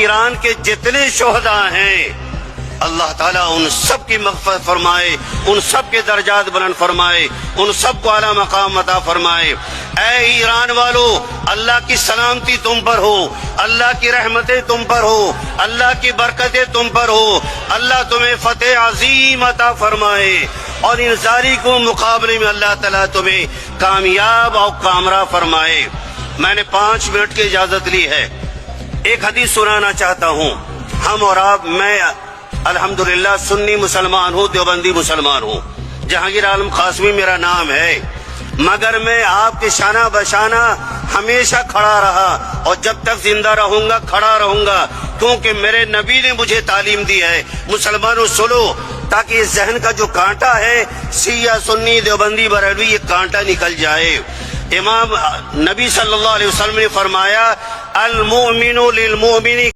ایران کے جتنے شہداء ہیں اللہ تعالیٰ ان سب کی مغفرت فرمائے، ان سب کے درجات بلند فرمائے، ان سب کو اعلیٰ مقام عطا فرمائے۔ اے ایران والو، اللہ کی سلامتی تم پر ہو، اللہ کی رحمتیں تم پر ہو، اللہ کی برکتیں تم پر ہو، اللہ تمہیں فتح عظیم عطا فرمائے، اور ان ظالم مقابلے میں اللہ تعالیٰ تمہیں کامیاب اور کامرا فرمائے۔ میں نے 5 منٹ کی اجازت لی ہے، ایک حدیث سنانا چاہتا ہوں۔ ہم اور آپ، میں الحمدللہ سنی مسلمان ہوں، دیوبندی مسلمان ہوں، جہانگیر عالم قاسمی میرا نام ہے، مگر میں آپ کے شانہ بشانہ ہمیشہ کھڑا رہا، اور جب تک زندہ رہوں گا کھڑا رہوں گا، کیونکہ میرے نبی نے مجھے تعلیم دی ہے مسلمانوں سنو، تاکہ اس ذہن کا جو کانٹا ہے شیعہ سنی دیوبندی بریلوی، یہ کانٹا نکل جائے۔ امام نبی صلی اللہ علیہ وسلم نے فرمایا المؤمن للمؤمن